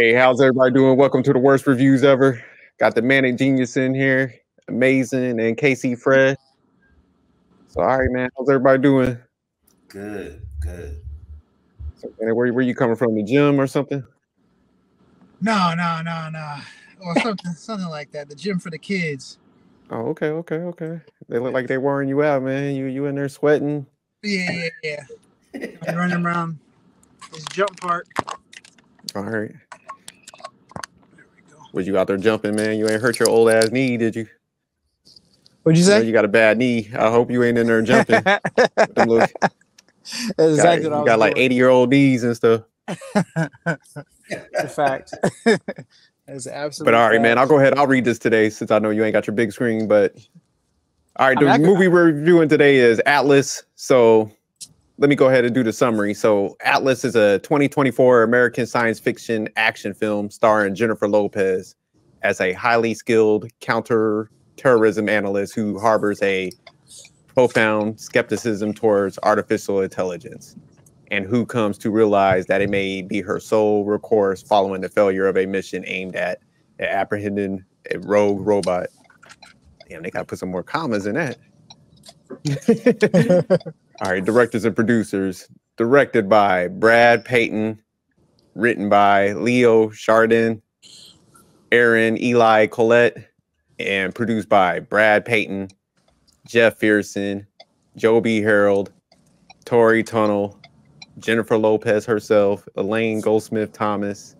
Hey, how's everybody doing? Welcome to the worst reviews ever. Got the Manic Genius in here, amazing, and KC Fred. So, all right, man, how's everybody doing? Good, good. So, man, where you coming from? The gym or something? No. Or something like that. The gym for the kids. Oh, okay. They look like they wearing you out, man. You in there sweating? Yeah. I'm running around this jump park. All right. There we go. Was you out there jumping, man? You ain't hurt your old ass knee, did you? What'd you I know say? you got a bad knee. I hope you ain't in there jumping. That's Them little, exactly what I you was got like doing. 80-year-old knees and stuff. The fact. That's absolutely. But all right, man, I'll go ahead. I'll read this today since I know you ain't got your big screen. But all right, the movie we're reviewing today is Atlas. So let me go ahead and do the summary. So Atlas is a 2024 American science fiction action film starring Jennifer Lopez as a highly skilled counter-terrorism analyst who harbors a profound skepticism towards artificial intelligence and who comes to realize that it may be her sole recourse following the failure of a mission aimed at apprehending a rogue robot. Damn, they got to put some more commas in that. All right, directors and producers. Directed by Brad Payton. Written by Leo Chardin, Aaron Eli Collette. And produced by Brad Payton, Jeff Fearson, Joby Harold, Tori Tunnell, Jennifer Lopez herself, Elaine Goldsmith-Thomas,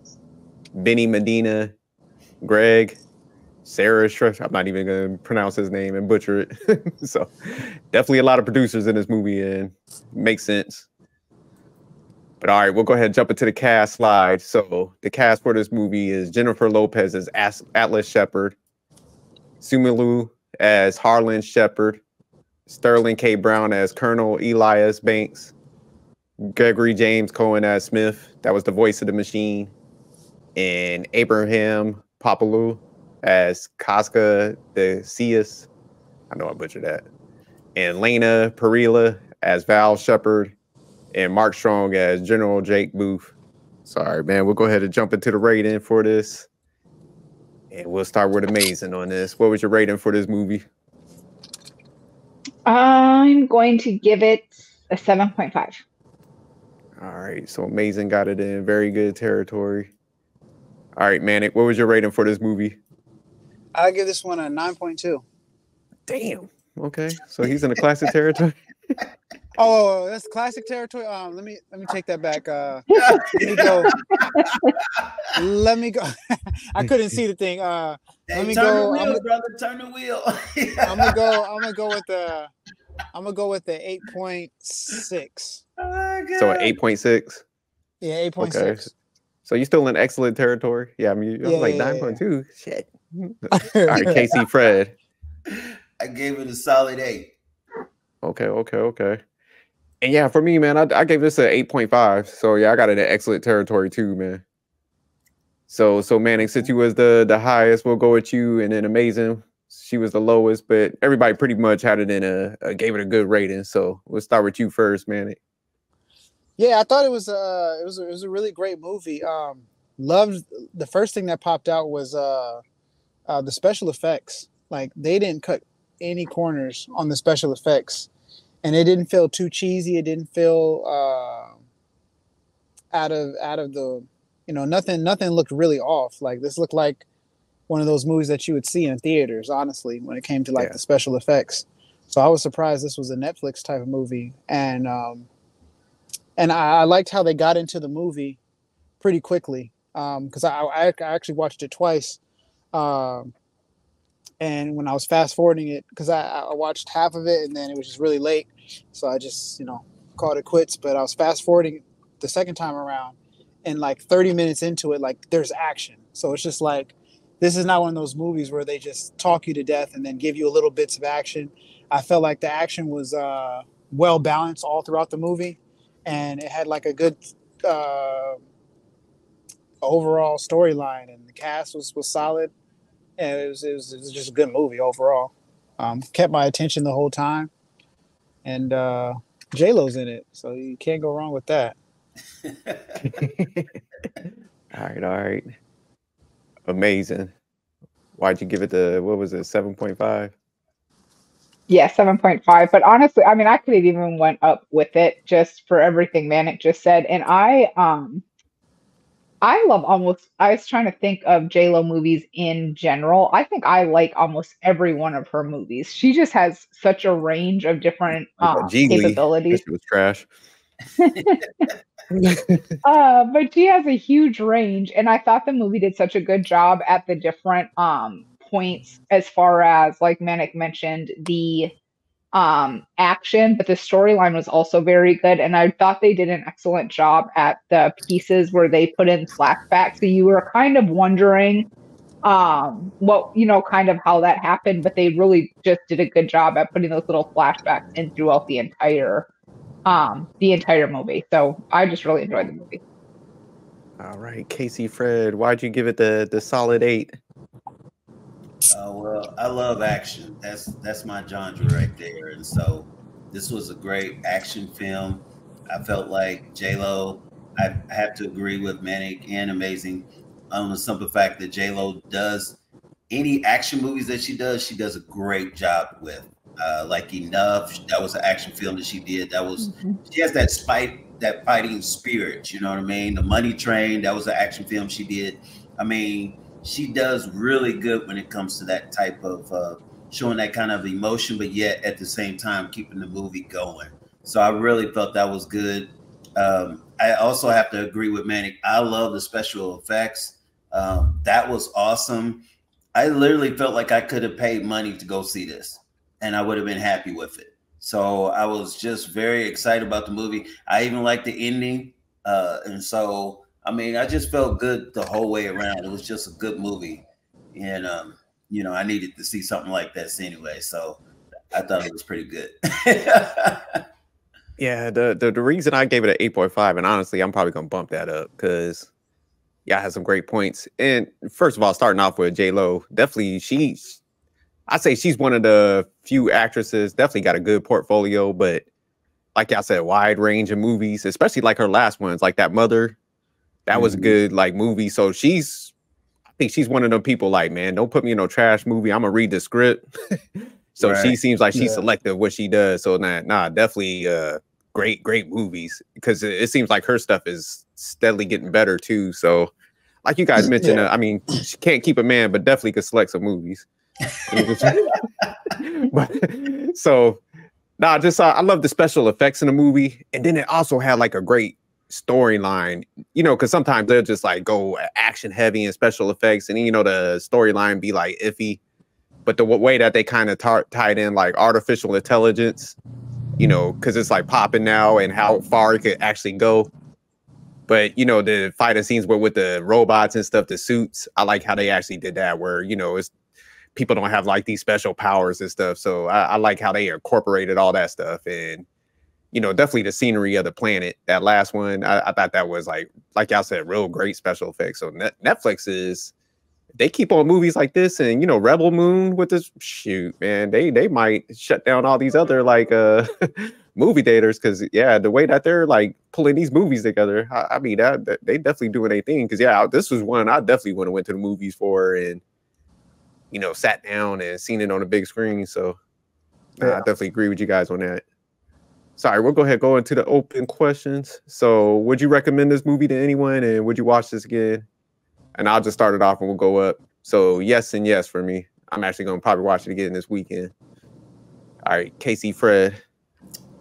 Benny Medina, Greg, Sarah Shrek. I'm not even going to pronounce his name and butcher it. So definitely a lot of producers in this movie, and makes sense. But all right, we'll go ahead and jump into the cast slide. So the cast for this movie is Jennifer Lopez as Atlas Shepard, Sumilu as Harlan Shepard, Sterling K. Brown as Colonel Elias Banks, Gregory James Cohen as Smith, that was the voice of the machine, and Abraham Papalu as Casca de Cius. I know I butchered that. And Lena Perilla as Val Shepard, and Mark Strong as General Jake Booth. Sorry, man. We'll go ahead and jump into the rating for this. And we'll start with Amazing on this. What was your rating for this movie? I'm going to give it a 7.5. All right, so Amazing got it in very good territory. All right, Manic, what was your rating for this movie? I'll give this one a 9.2. Damn. Okay, so he's in the classic territory. Oh, that's classic territory. Let me take that back. Let me go. I couldn't see the thing. Let me go. Turn the wheel. I'm gonna go with the 8.6. So an 8.6. Yeah, 8.6. Okay. So you're still in excellent territory. Yeah, I mean, I was like 9.2. Shit. All right, KC Fred. I gave it a solid 8. Okay. And yeah, for me, man, I gave this an 8.5. So yeah, I got it in excellent territory too, man. So Manning, since you was the highest, we'll go with you, and then Amazing, she was the lowest, but everybody pretty much had it in gave it a good rating. So we'll start with you first, Manning. Yeah, I thought it was a really great movie. Loved the first thing that popped out was the special effects. Like, they didn't cut any corners on the special effects, and it didn't feel too cheesy. It didn't feel out of the, nothing looked really off. Like, this looked like one of those movies that you would see in theaters, honestly, when it came to the special effects. So I was surprised this was a Netflix type of movie, and I liked how they got into the movie pretty quickly, because I actually watched it twice. And when I was fast forwarding it, because I watched half of it and then it was just really late, so I just called it quits. But I was fast forwarding the second time around, and like 30 minutes into it, like, there's action. So it's just like, this is not one of those movies where they just talk you to death and then give you a little bits of action. I felt like the action was well balanced all throughout the movie, and it had like a good overall storyline, and the cast was solid. And it was just a good movie overall. Kept my attention the whole time, and J-Lo's in it, so you can't go wrong with that. All All right. Amazing. Why'd you give it the, what was it, 7.5? Yeah, 7.5. But honestly, I mean, I could have even went up with it just for everything Manic just said. And I love almost, I was trying to think of J-Lo movies in general. I think I like almost every one of her movies. She just has such a range of different Like that Geely, that capabilities. shit was trash. But she has a huge range, and I thought the movie did such a good job at the different points as far as like Manic mentioned the action, but the storyline was also very good, and I thought they did an excellent job at the pieces where they put in flashbacks, so you were kind of wondering what kind of how that happened, but they really just did a good job at putting those little flashbacks in throughout the entire movie. So I just really enjoyed the movie. All right, Casey Fred, why'd you give it the solid 8? Well, I love action. That's my genre right there. And so this was a great action film. I felt like J-Lo, I have to agree with Manic and Amazing on the simple fact that J-Lo does any action movies that she does a great job with. Like Enough, that was an action film that she did. That was she has that fighting spirit, you know what I mean? The Money Train, that was an action film she did. I mean, she does really good when it comes to that type of showing that kind of emotion, but yet at the same time keeping the movie going. So I really felt that was good. I also have to agree with Manic. I love the special effects. That was awesome. I literally felt like I could have paid money to go see this, and I would have been happy with it. So I was just very excited about the movie. I even liked the ending. And so, I mean, I just felt good the whole way around. It was just a good movie. And, I needed to see something like this anyway. So I thought it was pretty good. Yeah, the reason I gave it an 8.5, and honestly, I'm probably gonna bump that up because I had some great points. And first of all, starting off with J-Lo, definitely I say she's one of the few actresses, definitely got a good portfolio, but like I said, wide range of movies, especially like her last ones, like that Mother, that was a good like movie. So I think she's one of them people like, man, don't put me in no trash movie. I'm gonna read the script. So Right. she seems like she's selective what she does. So definitely great movies, because it seems like her stuff is steadily getting better too. So like you guys mentioned, I mean, she can't keep a man, but definitely could select some movies. But so I love the special effects in the movie, and then it also had like a great storyline, because sometimes they'll just like go action heavy and special effects, and then the storyline be like iffy. But the way that they kind of tied in like artificial intelligence, because it's like popping now, and how far it could actually go. But the fighting scenes were with the robots and stuff, the suits. I like how they actually did that, where it's people don't have like these special powers and stuff. So I like how they incorporated all that stuff, and definitely the scenery of the planet. That last one, I thought that was like y'all said, real great special effects. So Netflix they keep on movies like this, and Rebel Moon with this, shoot, man, they might shut down all these other like movie theaters, because the way that they're like pulling these movies together, I mean that they definitely doing their thing. Because this was one I definitely would have went to the movies for, and sat down and seen it on the big screen. So I definitely agree with you guys on that. Sorry, we'll go ahead and go into the open questions. So would you recommend this movie to anyone, and would you watch this again? And I'll just start it off and we'll go up. So yes and yes for me. I'm actually going to probably watch it again this weekend. All right, Casey Fred.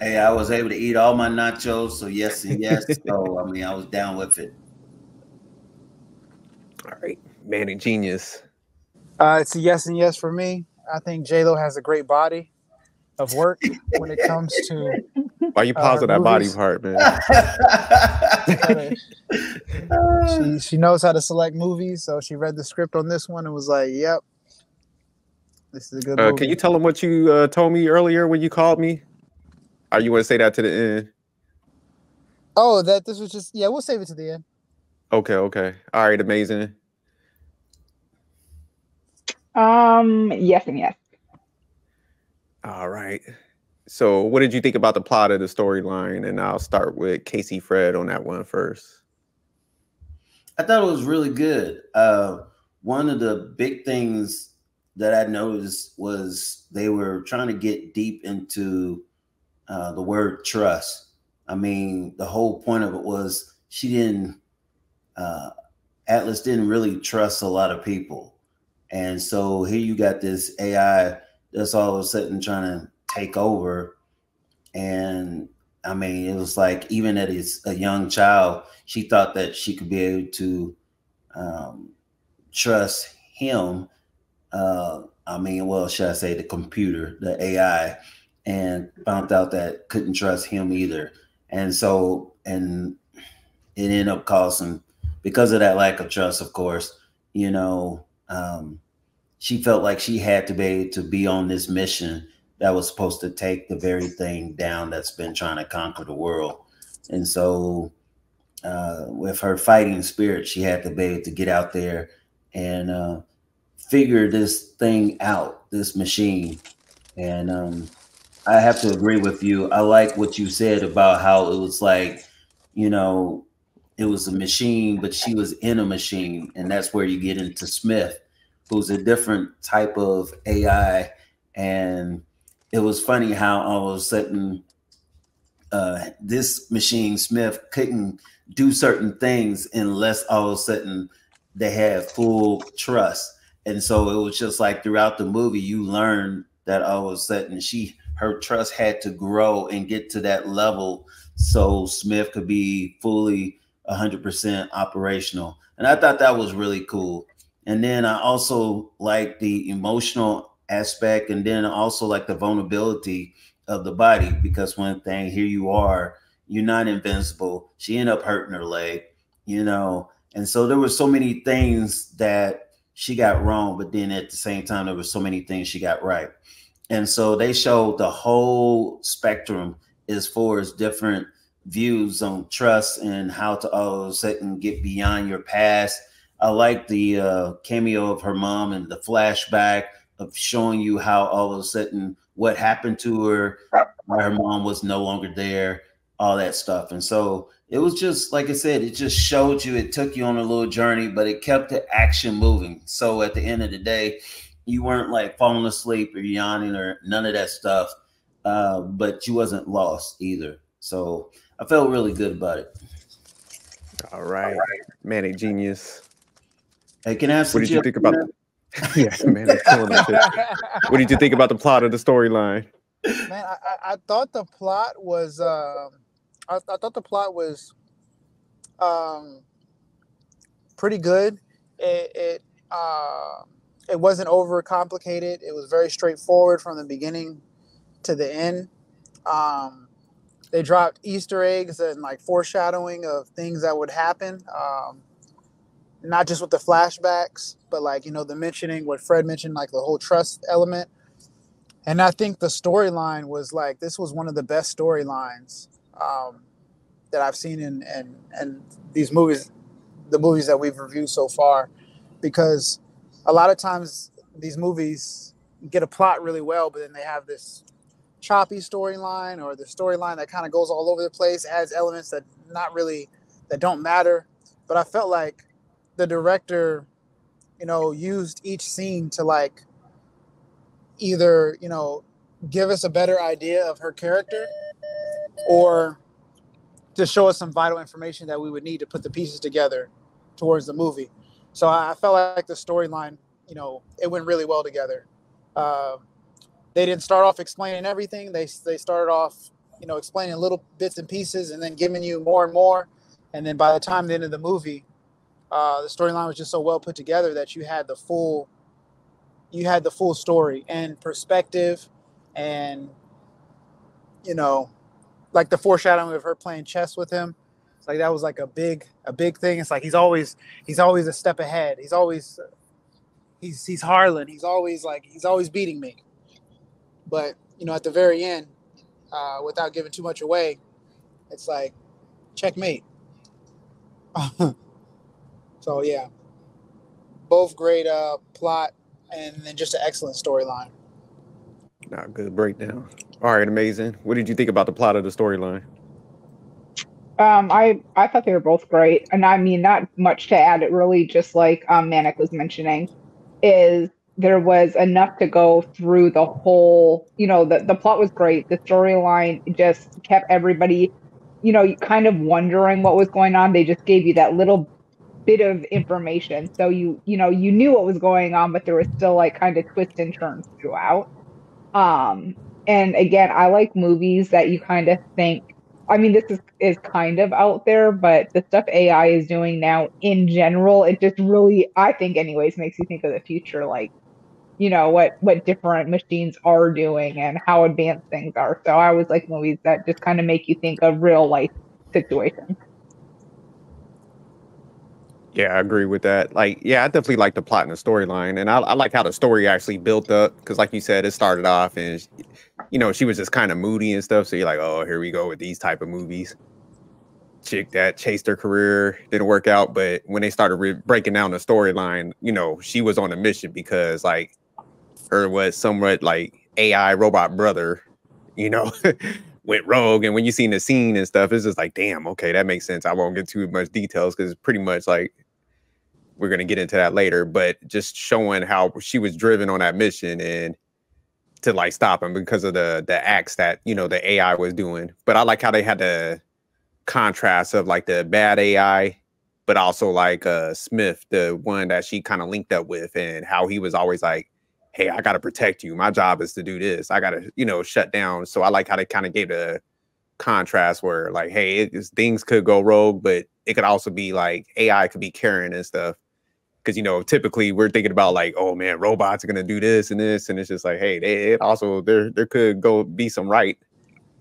Hey, I was able to eat all my nachos, so yes and yes. So, I mean, I was down with it. All right, Manic Genius. It's a yes and yes for me. I think J-Lo has a great body of work when it comes to. Why you pausing that body part, man? She knows how to select movies, so she read the script on this one and was like, "Yep, this is a good movie." Can you tell them what you told me earlier when you called me? Or you want to say that to the end? Oh, that this was just we'll save it to the end. Okay. All right, Amazing. Yes and yes. All right. So what did you think about the plot of the storyline? And I'll start with Casey Fred on that one first. I thought it was really good. One of the big things that I noticed was they were trying to get deep into the word trust. I mean, the whole point of it was she didn't, Atlas didn't really trust a lot of people. And so here you got this AI that's all of a sudden trying to take over. And I mean, it was like, even as a young child, she thought that she could be able to trust him. I mean, well, should I say the computer, the AI, and found out that couldn't trust him either. And so, and it ended up causing, because of that lack of trust, of course, you know, she felt like she had to be on this mission that was supposed to take the very thing down that's been trying to conquer the world. And so with her fighting spirit, she had to be able to get out there and figure this thing out, this machine. And I have to agree with you. I like what you said about how it was like, you know, it was a machine, but she was in a machine. And that's where you get into Smith, who's a different type of AI. And it was funny how all of a sudden this machine, Smith, couldn't do certain things unless all of a sudden they had full trust. And so it was just like throughout the movie, you learn that all of a sudden her trust had to grow and get to that level so Smith could be fully 100% operational. And I thought that was really cool. And then I also like the emotional aspect, and then also like the vulnerability of the body, because one thing, here you are, you're not invincible. She ended up hurting her leg, you know. And so there were so many things that she got wrong, but then at the same time, there were so many things she got right. And so they showed the whole spectrum as far as different views on trust and how to all of a sudden get beyond your past. I like the cameo of her mom and the flashback of showing you how all of a sudden what happened to her, why her mom was no longer there, all that stuff. And so it was just, like I said, it just showed you, it took you on a little journey, but it kept the action moving. So at the end of the day, you weren't like falling asleep or yawning or none of that stuff, but you wasn't lost either. So I felt really good about it. All right. Manic Genius. Hey, can I ask what did you think about yes, man, it's killing that. What did you think about the plot of the storyline? Man, I thought the plot was I thought the plot was pretty good. It wasn't over complicated. It was very straightforward from the beginning to the end. They dropped Easter eggs and like foreshadowing of things that would happen. Not just with the flashbacks, but like, you know, the mentioning what Fred mentioned, like the whole trust element. And I think the storyline was like, this was one of the best storylines that I've seen in these movies, the movies that we've reviewed so far, because a lot of times these movies get a plot really well, but then they have this choppy storyline, or the storyline that kind of goes all over the place, adds elements that don't matter. But I felt like the director, you know, used each scene to like either, you know, give us a better idea of her character, or to show us some vital information that we would need to put the pieces together towards the movie. So I felt like the storyline, you know, it went really well together. They didn't start off explaining everything. They started off, you know, explaining little bits and pieces, and then giving you more and more. And then by the time the end of the movie, the storyline was just so well put together that you had the full story and perspective, and, you know, like the foreshadowing of her playing chess with him. It's like that was like a big thing. It's like he's always a step ahead. He's Harlan. He's always beating me. But, you know, at the very end, without giving too much away, it's like checkmate. So yeah, both great plot, and then just an excellent storyline. Good breakdown. All right, amazing. What did you think about the plot of the storyline? I thought they were both great, and I mean, not much to add. It really just like Manic was mentioning, is there was enough to go through the whole. You know, the plot was great. The storyline just kept everybody, kind of wondering what was going on. They just gave you that little bit of information, so you knew what was going on, but there was still like kind of twists and turns throughout. Um, and again, I like movies that you kind of think, I mean, this is kind of out there, but the stuff AI is doing now in general, it just really, I think anyways, makes you think of the future, like, what different machines are doing and how advanced things are. So I always like movies that just kind of make you think of real life situations. Yeah, I agree with that. Like, yeah, I definitely like the plot and the storyline, and I like how the story actually built up because, like you said, it started off and she was just kind of moody and stuff. So you're like, oh, here we go with these type of movies. Chick that chased her career didn't work out, but when they started breaking down the storyline, she was on a mission because like her was somewhat like AI robot brother, you know, went rogue. And when you seen the scene and stuff, it's just like, damn, okay, that makes sense. I won't get too much details because it's pretty much like we're going to get into that later, but just showing how she was driven on that mission and to like stop him because of the acts that, the AI was doing. But I like how they had the contrast of like the bad AI, but also like Smith, the one that she kind of linked up with, and how he was always like, hey, I got to protect you. My job is to do this. I got to, shut down. So I like how they kind of gave the contrast where like, hey, things could go rogue, but it could also be like AI could be caring and stuff. Because, typically we're thinking about like, oh man, robots are going to do this. And it's just like, hey, there could go be some right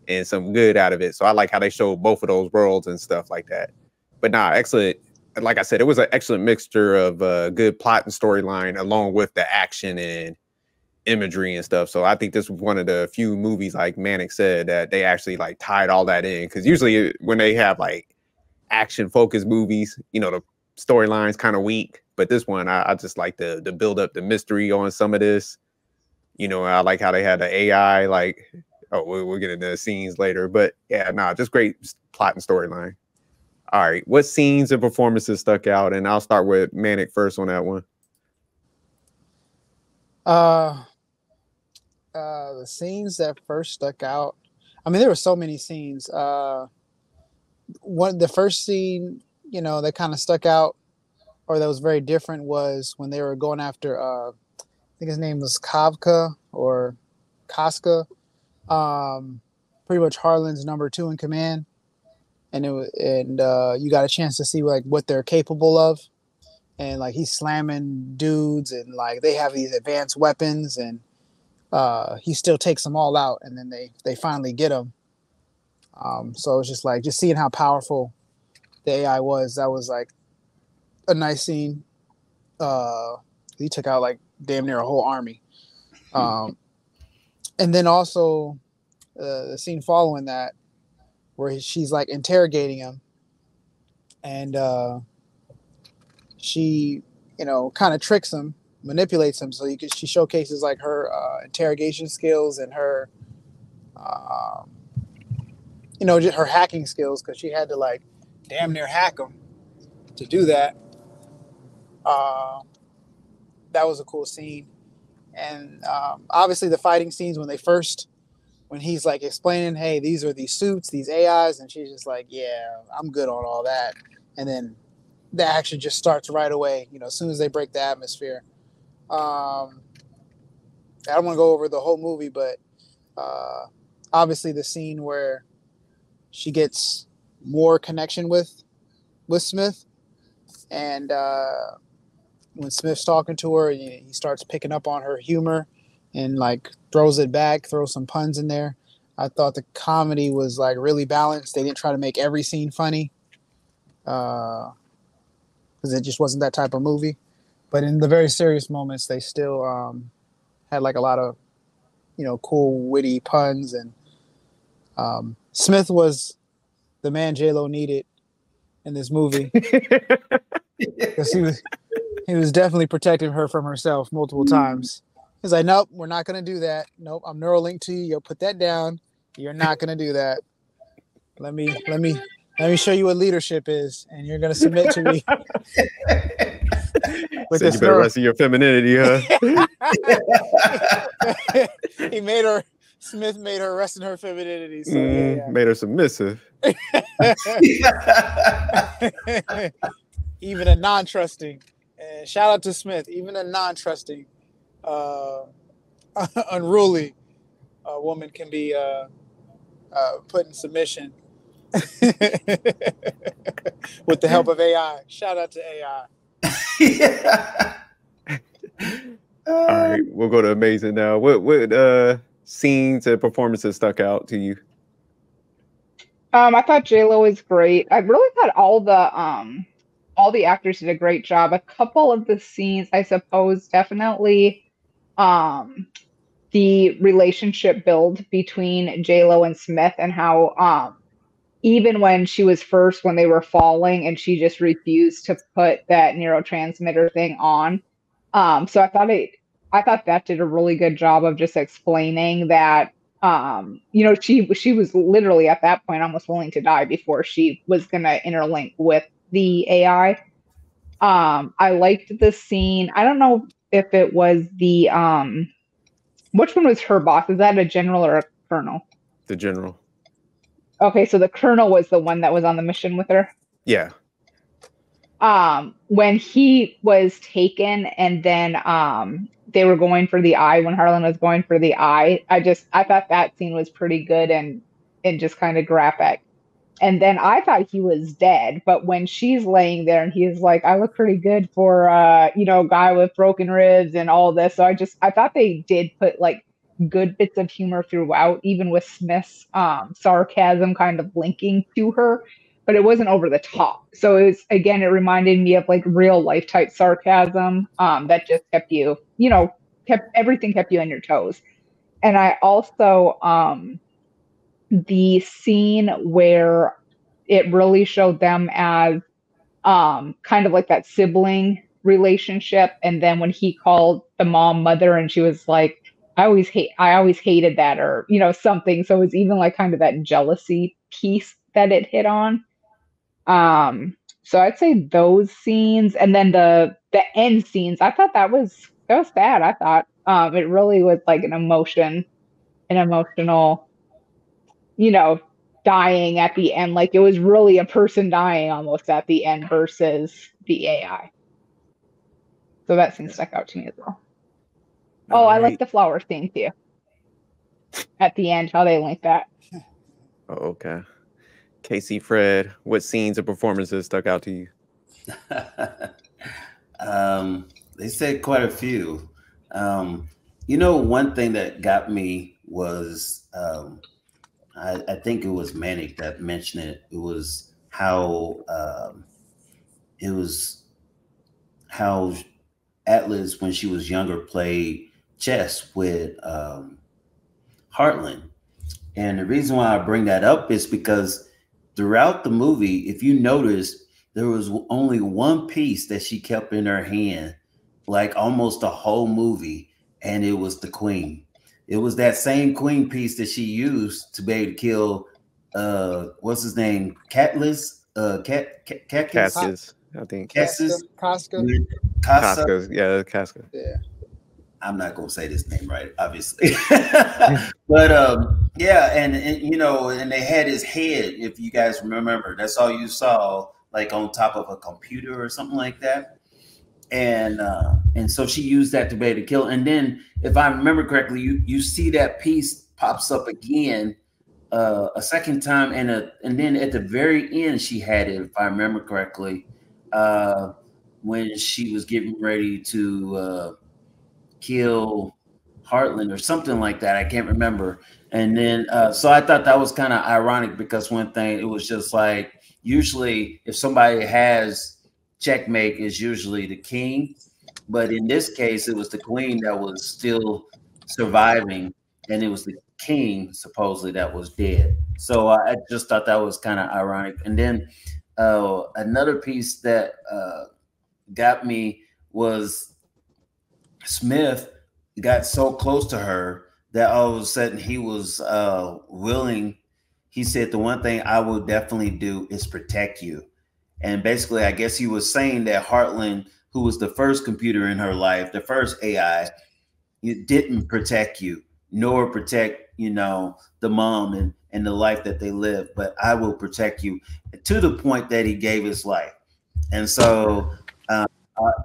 and some good out of it. So I like how they show both of those worlds and stuff like that. But nah, excellent. Like I said, it was an excellent mixture of good plot and storyline along with the action and imagery and stuff. So I think this was one of the few movies, like Manic said, that they actually like tied all that in. Because usually when they have like action focused movies, the storyline's kind of weak. But this one, I just like the build up the mystery on some of this. I like how they had the AI, like, oh, we'll get into the scenes later. But yeah, just great plot and storyline. All right, what scenes and performances stuck out? And I'll start with Manic first on that one. The scenes that first stuck out, I mean, there were so many scenes. The first scene, that kind of stuck out, or that was very different, was when they were going after, I think his name was Kavka or Casca, pretty much Harlan's number 2 in command, and you got a chance to see like what they're capable of, and like he's slamming dudes, and like they have these advanced weapons, and he still takes them all out, and then they finally get him. So it was just like seeing how powerful the AI was. That was like a nice scene. He took out like damn near a whole army. And then also the scene following that, where she's like interrogating him, and she, kind of tricks him, manipulates him. So she showcases like her interrogation skills and her, just her hacking skills, because she had to like damn near hack him to do that. That was a cool scene. And obviously the fighting scenes when he's like explaining, hey, these are these suits, these AIs, and she's just like, yeah, I'm good on all that. And then the action just starts right away, as soon as they break the atmosphere. I don't want to go over the whole movie, but obviously the scene where she gets more connection with Smith, and when Smith's talking to her, he starts picking up on her humor and like throws it back, throws some puns in there. I thought the comedy was like really balanced. They didn't try to make every scene funny, because it just wasn't that type of movie. But in the very serious moments, they still had like a lot of, cool, witty puns. And Smith was the man J-Lo needed in this movie, because he was definitely protecting her from herself multiple times. He's like, nope, we're not going to do that. Nope, I'm Neuralink to you. You'll put that down. You're not going to do that. Let me Let me show you what leadership is, and you're gonna submit to me. With so you better rest of your femininity, huh? He made her. Smith made her rest in her femininity. So yeah. Made her submissive. Even a non-trusting. And shout out to Smith. Even a non-trusting, unruly woman can be put in submission with the help of AI. Shout out to AI. All right, we'll go to amazing now. What scenes and performances stuck out to you? I thought J-Lo was great. I really thought all the actors did a great job. A couple of the scenes, I suppose, definitely the relationship build between J-Lo and Smith, and how even when they were falling and she just refused to put that neurotransmitter thing on. So I thought that did a really good job of just explaining that, she was literally at that point almost willing to die before she was going to interlink with the AI. I liked the scene. I don't know if it was the, which one was her boss? Is that a general or a colonel? The general. Okay, so the colonel was the one that was on the mission with her? Yeah. When he was taken and then they were going for the eye, when Harlan was going for the eye, I thought that scene was pretty good and just kind of graphic. And then I thought he was dead, but when she's laying there and he's like, I look pretty good for a guy with broken ribs and all this. So I thought they did put like good bits of humor throughout, even with Smith's sarcasm kind of linking to her, but it wasn't over the top. So it reminded me of like real life type sarcasm that just kept you on your toes. And I also the scene where it really showed them as kind of like that sibling relationship, and then when he called the mom mother and she was like, I always hated that, or something. So it's even like kind of that jealousy piece that it hit on. So I'd say those scenes, and then the end scenes, I thought that was bad. I thought it really was like an emotional, dying at the end. Like it was really a person dying almost at the end versus the AI. So that scene stuck out to me as well. I like the flower scene too. At the end, how they link that. Oh, okay. Casey, Fred, what scenes or performances stuck out to you? They said quite a few. One thing that got me was I think it was Manic that mentioned it. It was how Atlas, when she was younger, played chess with Heartland. And the reason why I bring that up is because throughout the movie, if you notice, there was only one piece that she kept in her hand, like almost the whole movie, and it was the queen. It was that same queen piece that she used to be able to kill, what's his name? Cascas, I think. Cascas. Cascas. Yeah, Cascas. Yeah. I'm not gonna say this name right, obviously. But and they had his head, if you guys remember. That's all you saw, like on top of a computer or something like that. And so she used that to be able to kill. And then, if I remember correctly, you see that piece pops up again a second time, and then at the very end she had it, if I remember correctly, when she was getting ready to kill Heartland or something like that. I can't remember. And then so I thought that was kind of ironic, because one thing, it was just like, usually if somebody has checkmate, is usually the king, but in this case it was the queen that was still surviving, and it was the king supposedly that was dead. So I just thought that was kind of ironic. And then another piece that got me was Smith got so close to her that all of a sudden he was willing. he said, the one thing I will definitely do is protect you. And basically, I guess he was saying that Heartland, who was the first computer in her life, the first AI, it didn't protect you, nor protect, you know, the mom and the life that they live, but I will protect you, to the point that he gave his life. And so I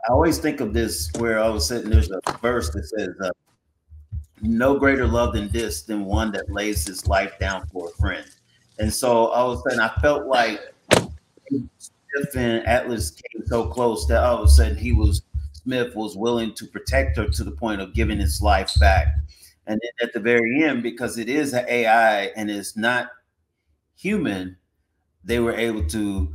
always think of this, where all of a sudden there's a verse that says, no greater love than this, than one that lays his life down for a friend. And so all of a sudden I felt like Smith and Atlas came so close that all of a sudden Smith was willing to protect her to the point of giving his life back. And then at the very end, because it is an AI and it's not human, they were able to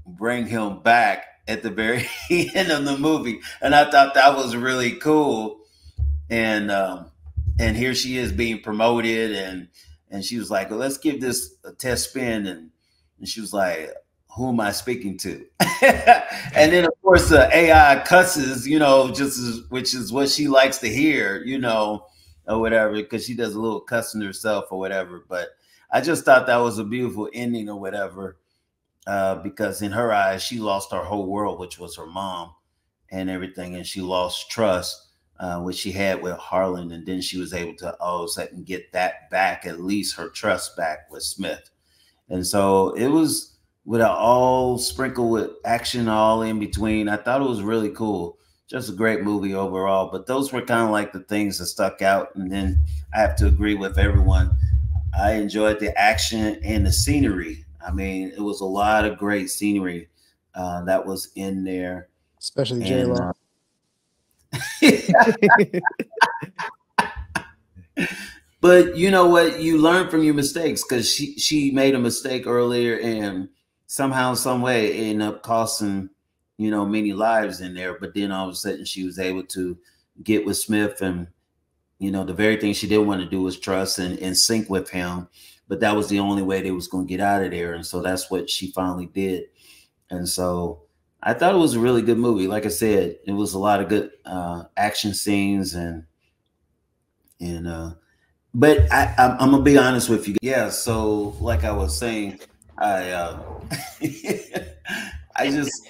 bring him back at the very end of the movie. And I thought that was really cool. And here she is being promoted, and she was like, well, let's give this a test spin. And she was like, who am I speaking to? And then of course the AI cusses, you know, which is what she likes to hear, you know, or whatever, because she does a little cussing herself or whatever. But I just thought that was a beautiful ending or whatever, because in her eyes, she lost her whole world, which was her mom and everything. And she lost trust, which she had with Harlan. And then she was able to all of a sudden get that back, at least her trust back with Smith. And so it was, with all sprinkled with action all in between. I thought it was really cool. Just a great movie overall. But those were kind of like the things that stuck out. And then I have to agree with everyone. I enjoyed the action and the scenery. I mean, it was a lot of great scenery that was in there. Especially J-Lo. But you know what? You learn from your mistakes, because she made a mistake earlier, and somehow, some way, it ended up costing, you know, many lives in there. But then all of a sudden she was able to get with Smith, and, you know, the very thing she didn't want to do was trust and sync with him. But that was the only way they was going to get out of there. And so that's what she finally did. And so I thought it was a really good movie. Like I said, it was a lot of good action scenes but I'm gonna be honest with you. Yeah. So like I was saying, I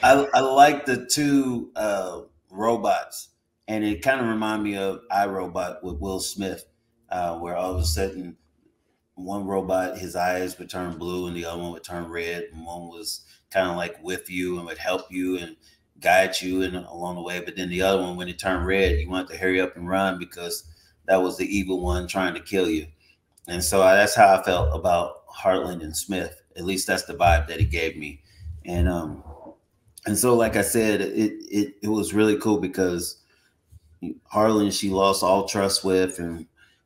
I like the two robots, and it kind of reminded me of iRobot with Will Smith, where all of a sudden one robot, his eyes would turn blue and the other one would turn red, and one was kind of like with you and would help you and guide you along the way. But then the other one, when it turned red, you wanted to hurry up and run, because that was the evil one trying to kill you. And so that's how I felt about Heartland and Smith. At least that's the vibe that he gave me. And so, like I said, it was really cool, because Harlan, she lost all trust with,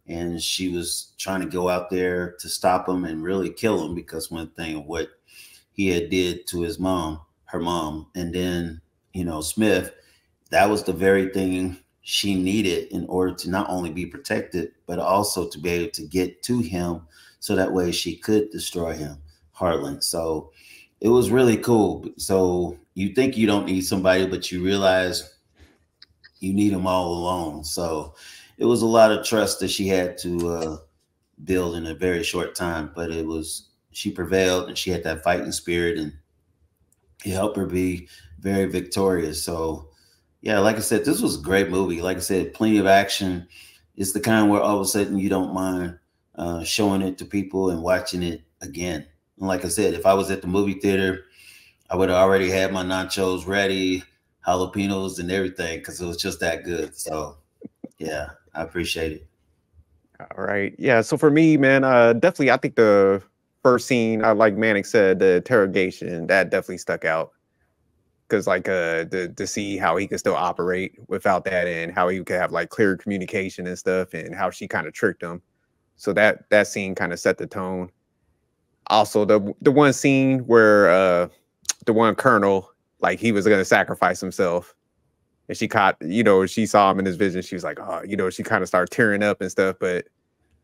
and she was trying to go out there to stop him and really kill him, because one thing of what he had did to his mom, her mom. And then, you know, Smith, that was the very thing she needed in order to not only be protected, but also to be able to get to him, so that way she could destroy him, Heartland. So it was really cool. So you think you don't need somebody, but you realize you need them all along. So it was a lot of trust that she had to build in a very short time, but she prevailed, and she had that fighting spirit, and it helped her be very victorious. So yeah, like I said, this was a great movie. Like I said, plenty of action. It's the kind where all of a sudden you don't mind showing it to people and watching it again. And like I said, if I was at the movie theater, I would have already had my nachos ready, jalapenos and everything, because it was just that good. So yeah, I appreciate it. All right. Yeah. So for me, man, definitely, I think the first scene, like Manic said, the interrogation, that definitely stuck out. Because like to see how he could still operate without that, and how he could have like clear communication and stuff, and how she kind of tricked him. So that scene kind of set the tone. Also, the one scene where the one colonel, like, he was gonna sacrifice himself, and she caught, you know, she saw him in his vision. She was like, oh, you know, she kind of started tearing up and stuff. But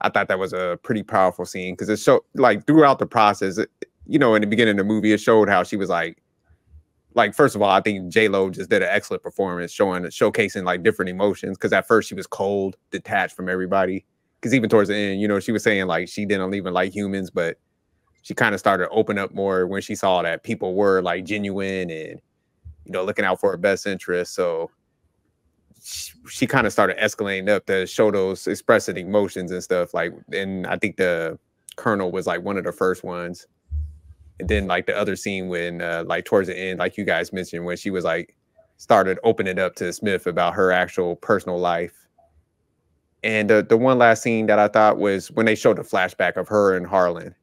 I thought that was a pretty powerful scene, because it showed, like, throughout the process, you know, in the beginning of the movie, it showed how she was like, first of all, I think J-Lo just did an excellent performance, showcasing like different emotions. Because at first she was cold, detached from everybody. Because even towards the end, you know, she was saying like she didn't even like humans, but she kind of started to open up more when she saw that people were like genuine and, you know, looking out for her best interest. So she kind of started escalating up to show those expressing emotions and stuff. Like, and I think the Colonel was like one of the first ones. And then like the other scene when like towards the end, like you guys mentioned, when she was like started opening up to Smith about her actual personal life. And the one last scene that I thought was when they showed the flashback of her and Harlan.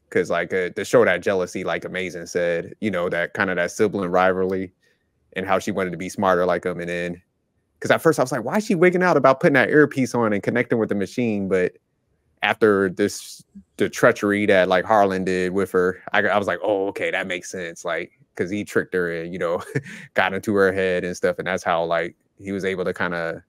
Because like to show that jealousy, like Amazing said, you know, that kind of that sibling rivalry and how she wanted to be smarter like him. And then, because at first I was like, why is she wigging out about putting that earpiece on and connecting with the machine? But after the treachery that like Harlan did with her, I was like, oh, okay, that makes sense. Like, because he tricked her and, you know, got into her head and stuff. And that's how like he was able to kind of,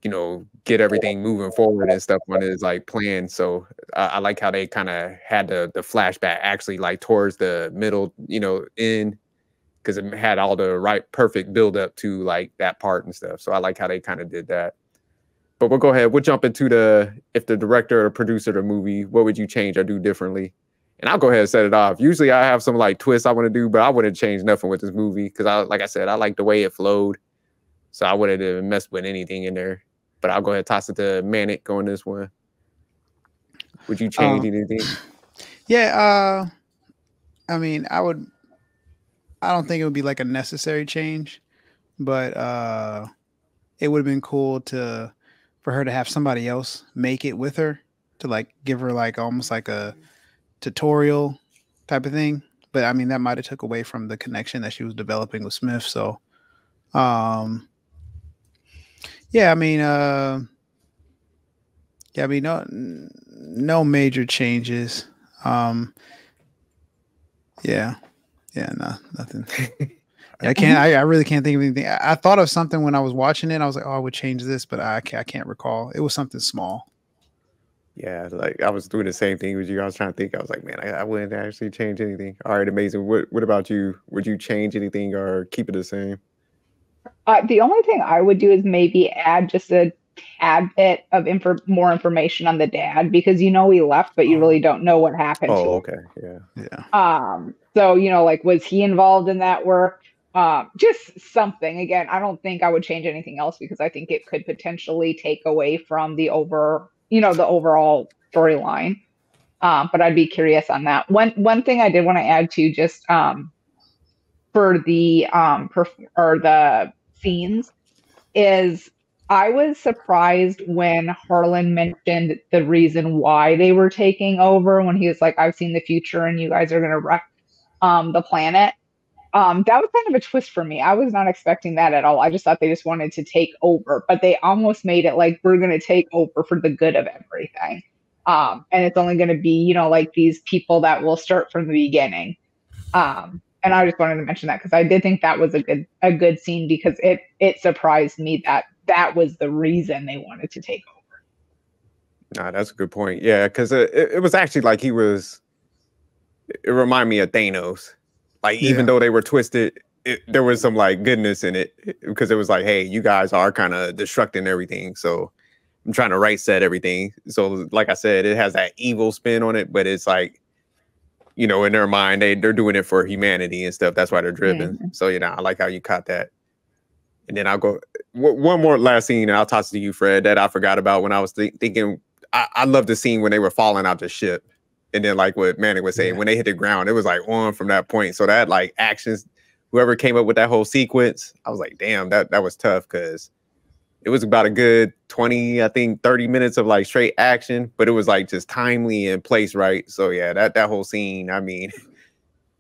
you know, get everything moving forward and stuff on his like plan. So I like how they kind of had the flashback actually like towards the middle, you know, in, because it had all the right perfect build up to like that part and stuff. So I like how they kind of did that. But we'll go ahead. We'll jump into if the director or producer of the movie, what would you change or do differently? And I'll go ahead and set it off. Usually I have some like twists I want to do, but I wouldn't change nothing with this movie because like I said, I like the way it flowed. So I wouldn't have messed with anything in there. But I'll go ahead and toss it to Manic on this one. Would you change anything? Yeah, I mean, I don't think it would be like a necessary change, but it would have been cool for her to have somebody else make it with her to like give her like almost like a tutorial type of thing. But I mean, that might have took away from the connection that she was developing with Smith. So, yeah, I mean, no major changes. Yeah, no, nothing. I really can't think of anything. I thought of something when I was watching it. I was like, oh, I would change this, but I can't recall. It was something small. Yeah, like I was doing the same thing with you. I was trying to think. I was like, man, I wouldn't actually change anything. All right, Amazing. What about you? Would you change anything or keep it the same? The only thing I would do is maybe add just a tad bit of more information on the dad, because you know he left, but you really don't know what happened to him. Okay, yeah. So you know, like, was he involved in that work? Just something. Again, I don't think I would change anything else because I think it could potentially take away from the overall storyline. But I'd be curious on that. One thing I did want to add to just for the the scenes is I was surprised when Harlan mentioned the reason why they were taking over, when he was like, I've seen the future and you guys are going to wreck the planet. That was kind of a twist for me. I was not expecting that at all. I just thought they just wanted to take over, but they almost made it like we're going to take over for the good of everything. And it's only going to be, you know, like these people that will start from the beginning. And I just wanted to mention that because I did think that was a good scene, because it surprised me that was the reason they wanted to take over. Nah, that's a good point. Yeah, because it was actually like it reminded me of Thanos. Like, even though they were twisted, there was some like goodness in it, because it was like, hey, you guys are kind of destructing everything. So I'm trying to right set everything. So like I said, it has that evil spin on it, but it's like, you know, in their mind, they're doing it for humanity and stuff. That's why they're driven. Mm-hmm. So, you know, I like how you caught that. And then I'll go one more last scene, and I'll toss it to you, Fred, that I forgot about when I was thinking. I love the scene when they were falling out the ship. And then, like what Manic was saying, when they hit the ground, it was like on from that point. So that like actions, whoever came up with that whole sequence, I was like, damn, that was tough, because it was about a good 20, I think 30 minutes of like straight action, but it was like just timely and placed right. So yeah, that whole scene, I mean,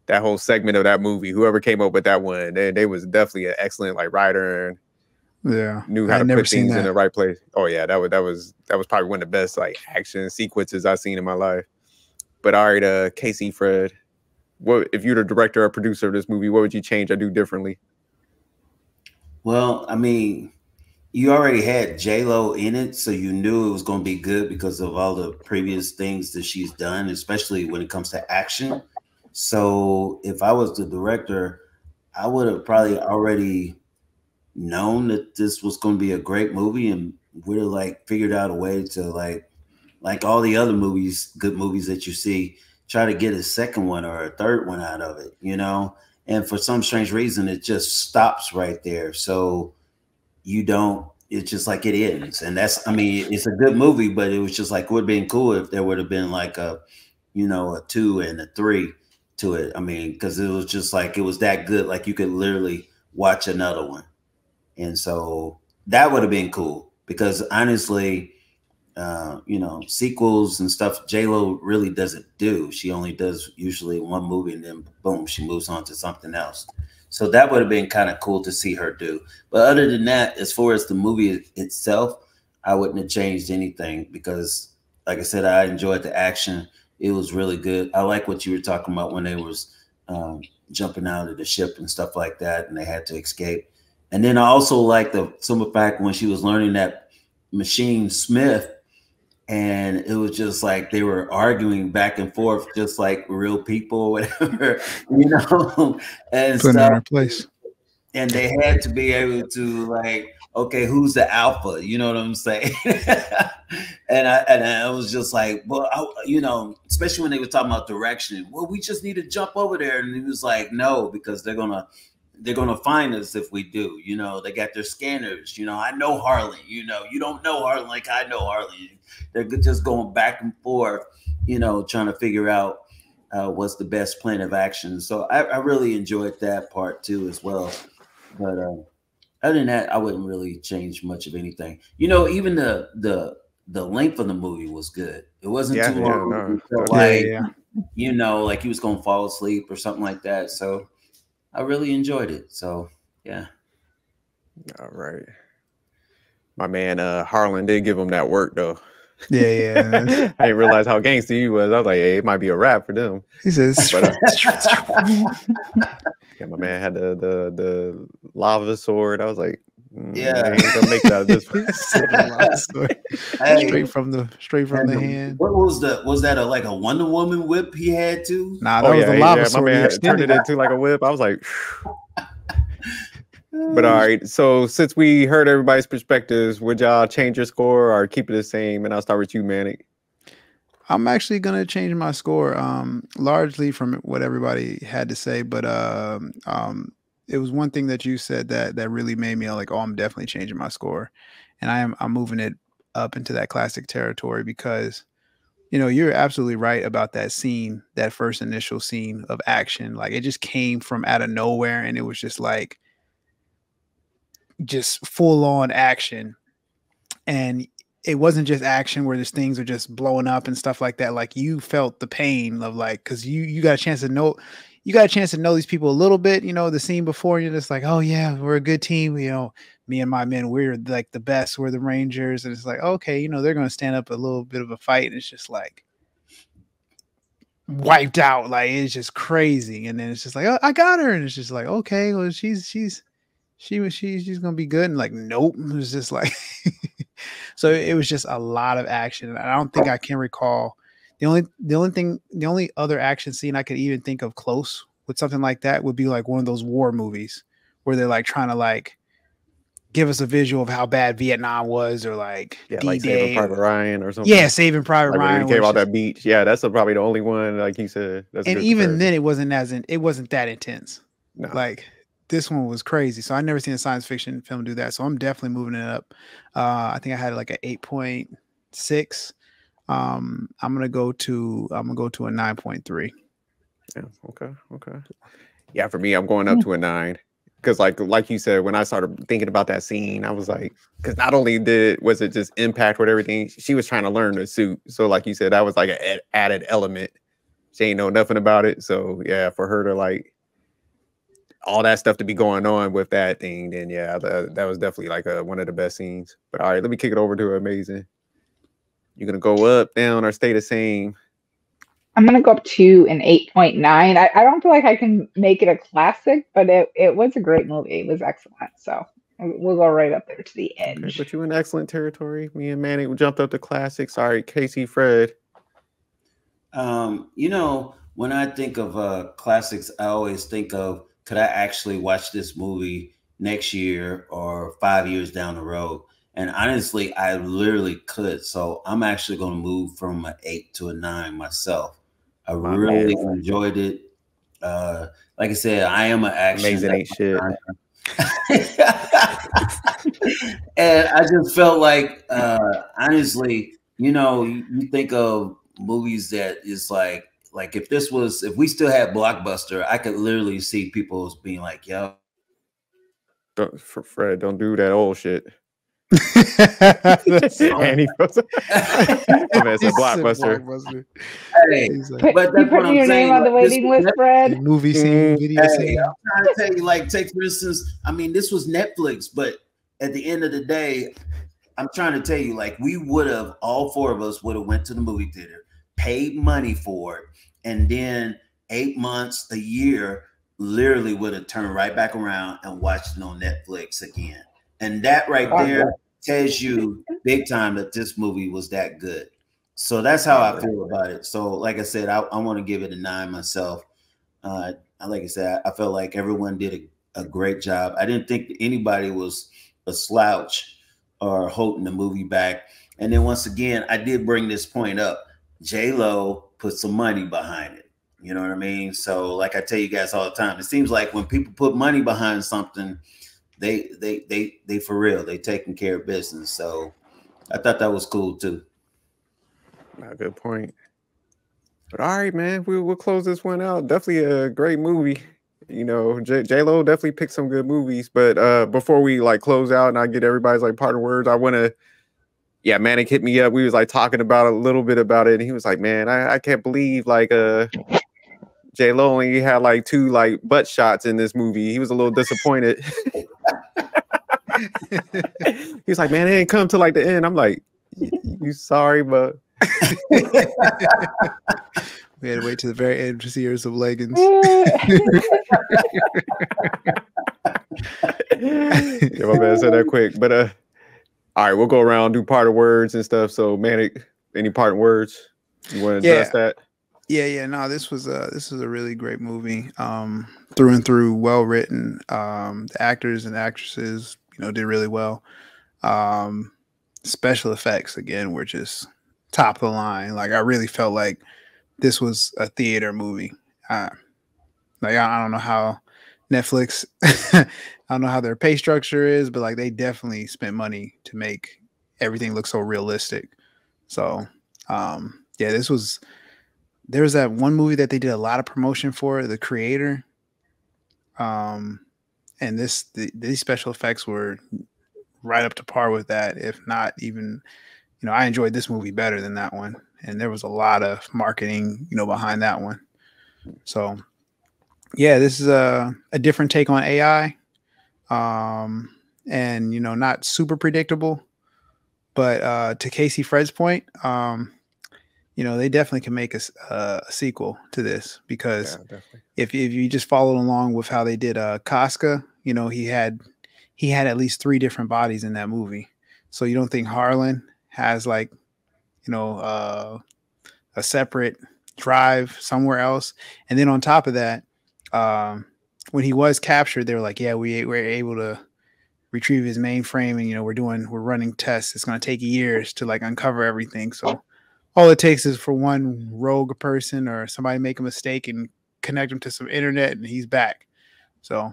that whole segment of that movie, whoever came up with that one, they was definitely an excellent like writer, and knew how to put things in the right place. Oh yeah, that was probably one of the best like action sequences I've seen in my life. But all right, Casey, Fred, what if you're the director or producer of this movie, what would you change or do differently? Well, I mean, you already had J-Lo in it, so you knew it was going to be good because of all the previous things that she's done, especially when it comes to action. So if I was the director, I would have probably already known that this was going to be a great movie, and would have like figured out a way to like all the other movies, good movies that you see, try to get a second one or a third one out of it, you know? And for some strange reason, it just stops right there. So you don't, it's just like it ends. And that's, I mean, it's a good movie, but it was just like, it would have been cool if there would have been like a, you know, a 2 and a 3 to it. I mean, because it was just like, it was that good. Like you could literally watch another one. And so that would have been cool because honestly, you know, sequels and stuff, J-Lo really doesn't do. She only does usually one movie and then boom, she moves on to something else. So that would have been kind of cool to see her do. But other than that, as far as the movie itself, I wouldn't have changed anything because, like I said, I enjoyed the action. It was really good. I like what you were talking about when they was jumping out of the ship and stuff like that, and they had to escape. And then I also like the simple fact when she was learning that machine Smith, and it was just like they were arguing back and forth, just like real people or whatever, you know, and Putting her in her stuff. place. And they had to be able to like, okay, who's the alpha? You know what I'm saying? and I was just like, well, you know, especially when they were talking about direction. Well, we just need to jump over there, and he was like, no, because they're gonna find us if we do. You know, they got their scanners. You know, I know Harlan. You know, you don't know Harlan like I know Harlan. They're just going back and forth, you know, trying to figure out what's the best plan of action. So I really enjoyed that part too as well. But other than that, I wouldn't really change much of anything. You know, even the length of the movie was good. It wasn't too long. You know, like he was going to fall asleep or something like that. So I really enjoyed it. So yeah. All right. My man Harlan did give him that work though. Yeah. I didn't realize how gangster he was. I was like, hey, it might be a rap for them. He says, but, yeah, my man had the lava sword. I was like, yeah, I ain't gonna make that this straight from the hand. What was that like a Wonder Woman whip he had too? Nah, that was the lava sword. My man turned it into like a whip. I was like, but all right. So since we heard everybody's perspectives, would y'all change your score or keep it the same? And I'll start with you, Manic. I'm actually gonna change my score, largely from what everybody had to say, but it was one thing that you said that really made me like, oh, I'm definitely changing my score, and I'm moving it up into that classic territory because, you know, you're absolutely right about that scene, that first initial scene of action. Like it just came from out of nowhere, and it was just like, just full on action, and it wasn't just action where these things are just blowing up and stuff like that. Like you felt the pain of like, because you got a chance to know these people a little bit, you know, the scene before, you're just like, oh yeah, we're a good team, you know, me and my men, we're like the best, we're the Rangers, and it's like, okay, you know, they're going to stand up a little bit of a fight, and it's just like wiped out, like it's just crazy, and then it's just like, oh, I got her, and it's just like, okay, well she's gonna be good, and like, nope, it was just like so it was just a lot of action, and I don't think I can recall the only other action scene I could even think of close with something like that would be like one of those war movies where they're like trying to like give us a visual of how bad Vietnam was, or like D-Day, like Saving Private Ryan or something. Yeah, Saving Private Ryan. When he came out that beach. Yeah, that's probably the only one, like he said. That's and even then, it wasn't that intense. No. Like this one was crazy. So I've never seen a science fiction film do that. So I'm definitely moving it up. I think I had like an 8.6. I'm gonna go to a 9.3. Yeah. Okay. Yeah, for me, I'm going up to a 9. Because like you said, when I started thinking about that scene, I was like, because not only was it just impact with everything, she was trying to learn the suit. So like you said, that was like an added element. She ain't know nothing about it. So yeah, for her to like all that stuff to be going on with that thing, then yeah, that was definitely like one of the best scenes. But all right, let me kick it over to Amazing. You're gonna go up, down, or stay the same? I'm gonna go up to an 8.9. I don't feel like I can make it a classic, but it was a great movie. It was excellent. So we'll go right up there to the edge. Okay, but you in excellent territory. Me and Manny jumped up to classic. Sorry, Casey, Fred. You know, when I think of classics, I always think of, could I actually watch this movie next year or 5 years down the road? And honestly, I literally could. So I'm actually going to move from an 8 to a 9 myself. I My really man. enjoyed it. Like I said, I am an action. Amazing ain't shit. And I just felt like, honestly, you know, you think of movies that is like if we still had Blockbuster, I could literally see people being like, yo. Fred, don't do that old shit. And he goes, it's a Blockbuster. Hey, but that's you what putting I'm your saying. name on the waiting list, Fred? Movie scene, video Hey, scene. I'm trying to tell you, like, take for instance, I mean, this was Netflix, but at the end of the day, I'm trying to tell you, like, we would have, all four of us would have went to the movie theater, paid money for it, and then 8 months, a year, literally would have turned right back around and watched it on Netflix again. And that right there tells you big time that this movie was that good. So that's how I feel about it. So like I said, I want to give it a 9 myself. Like I said, I felt like everyone did a great job. I didn't think anybody was a slouch or holding the movie back. And then once again, I did bring this point up. J-Lo put some money behind it. You know what I mean? So like I tell you guys all the time, it seems like when people put money behind something, they for real, they taking care of business. So I thought that was cool too. Good point. But all right, man, we'll close this one out. Definitely a great movie. You know, J-Lo definitely picked some good movies. But before we like close out and I get everybody's like parting words, I want to, yeah, Manic hit me up. We was like talking about a little bit about it, and he was like, man, I can't believe like J-Lo only had like 2 like butt shots in this movie. He was a little disappointed. He was like, man, it didn't come to like the end. I'm like, you sorry, but we had to wait to the very end to see her some leggings. Yeah, my man said that quick. But all right, we'll go around, do part of words and stuff. So Manic, any parting words? You want to address that? Yeah. No, this was a really great movie. Through and through, well written. The actors and actresses, you know, did really well. Special effects again were just top of the line. Like I really felt like this was a theater movie. Like I don't know how Netflix, I don't know how their pay structure is, but like they definitely spent money to make everything look so realistic. So yeah, there was that one movie that they did a lot of promotion for, The Creator. And these special effects were right up to par with that, if not even, you know, I enjoyed this movie better than that one. And there was a lot of marketing, you know, behind that one. So yeah, this is a different take on AI. And, you know, not super predictable, but to Casey Fred's point, you know, they definitely can make a sequel to this, because if you just followed along with how they did Casca, you know, he had at least 3 different bodies in that movie. So you don't think Harlan has like, you know, a separate drive somewhere else? And then on top of that, when he was captured, they were like, yeah, we were able to retrieve his mainframe, and you know, we're running tests. It's going to take years to like uncover everything. So all it takes is for one rogue person or somebody make a mistake and connect him to some internet, and he's back. So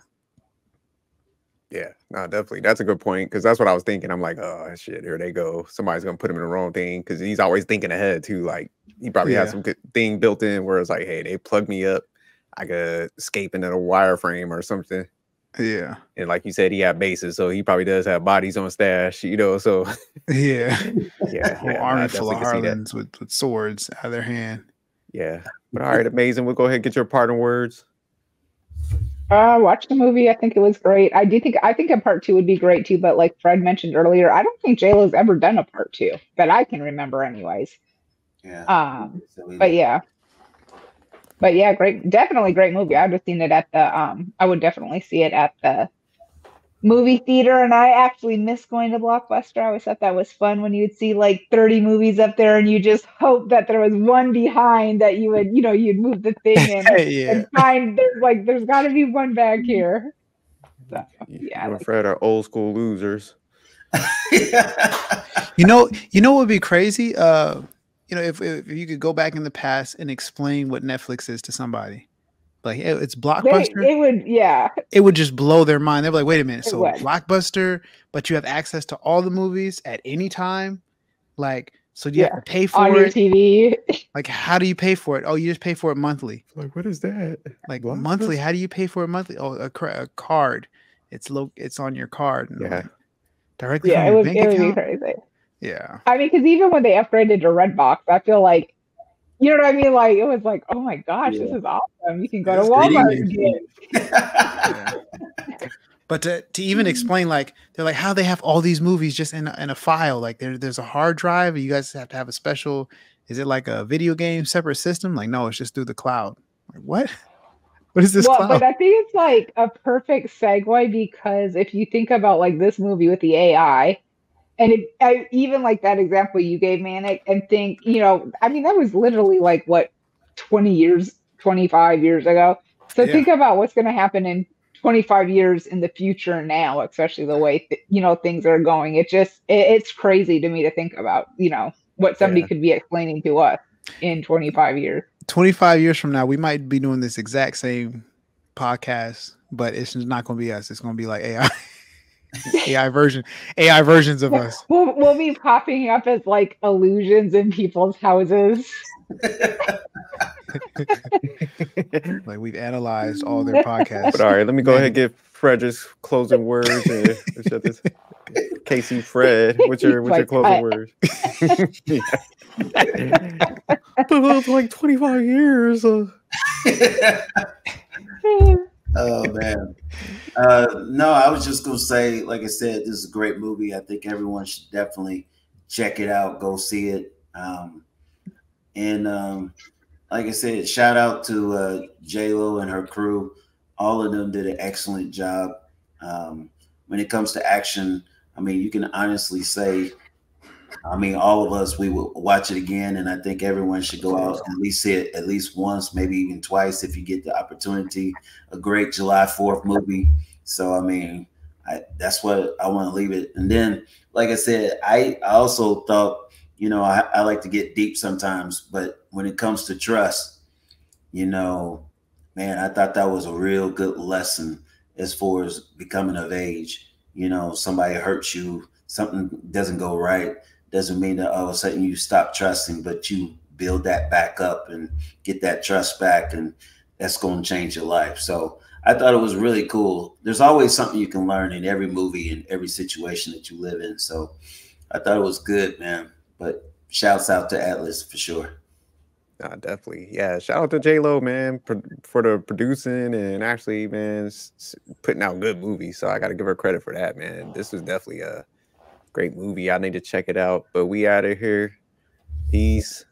yeah, no, definitely. That's a good point, because that's what I was thinking. I'm like, oh shit, here they go. Somebody's gonna put him in the wrong thing, because he's always thinking ahead too. Like he probably has some good thing built in where it's like, hey, they plug me up, I could escape into a wireframe or something. Yeah. And like you said, he had bases, so he probably does have bodies on stash, you know. So yeah, whole army full of Harlans with swords out of their hand. Yeah. But all right, amazing. We'll go ahead and get your parting words. Watch the movie. I think it was great. I think a part 2 would be great too, but like Fred mentioned earlier, I don't think J-Lo's ever done a part 2 that I can remember anyways. Yeah. But yeah, great, definitely great movie. I would have seen it at the I would definitely see it at the movie theater, and I actually miss going to Blockbuster. I always thought that was fun when you'd see like 30 movies up there and you just hope that there was one behind that you would, you know, you'd move the thing and find there's got to be one back here. So, yeah, you and Fred are old school losers. You know what would be crazy? if you could go back in the past and explain what Netflix is to somebody, like it's It Blockbuster, would, yeah, it would just blow their mind. They're like, wait a minute, it so would. Blockbuster, but you have access to all the movies at any time, like, so you Yeah. have to pay On for your it. TV. Like, how do you pay for it? Oh, you just pay for it monthly. Like, what is that? Like Blockbuster? monthly, how do you pay for it monthly? Oh, a card. It's on your card. And I'm Yeah. like, directly Yeah, from it your would bank it would be account. crazy. Yeah. I mean, because even when they upgraded to Redbox, I feel like, you know what I mean? Like, it was like, oh my gosh, this is awesome. You can go to It's Walmart good and evening. get. Yeah. But to even explain, like, they're like, how they have all these movies just in a file, like there's a hard drive, and you guys have to have a special, is it like a video game separate system? Like, no, it's just through the cloud. Like, what is this Well, cloud? but I think it's like a perfect segue, because if you think about like this movie with the AI, and even like that example you gave, Manic, and think, I mean, that was literally like what, 20 years, 25 years ago. So Yeah. think about what's going to happen in 25 years in the future now, especially the way, things are going. It's crazy to me to think about, what somebody could be explaining to us in 25 years. 25 years from now, we might be doing this exact same podcast, but it's not going to be us. It's going to be like AI. AI versions of us. We'll be popping up as like illusions in people's houses. Like, we've analyzed all their podcasts. But all right, let me go ahead and give Frederick's closing words and shut this. Casey, Fred, what's your closing words? But it's like 25 years. Oh man. No, I was just gonna say, like I said, this is a great movie. I think everyone should definitely check it out, go see it. Like I said, shout out to J-Lo and her crew. All of them did an excellent job. When it comes to action, I mean, you can honestly say, I mean, all of us, we will watch it again, and I think everyone should go out and at least see it at least once, maybe even twice if you get the opportunity. A great July 4th movie. So, I mean, that's what I want to leave it. And then, like I said, I also thought, I like to get deep sometimes, but when it comes to trust, man, I thought that was a real good lesson as far as becoming of age. Somebody hurts you, something doesn't go right. Doesn't mean that all of a sudden you stop trusting, but you build that back up and get that trust back, and that's going to change your life. So I thought it was really cool. There's always something you can learn in every movie and every situation that you live in. So I thought it was good, man. But shouts out to Atlas for sure. Definitely. Yeah. Shout out to J-Lo, man, for the producing and actually, man, putting out good movies. So I got to give her credit for that, man. This was definitely a great movie. I need to check it out. But we out of here. Peace.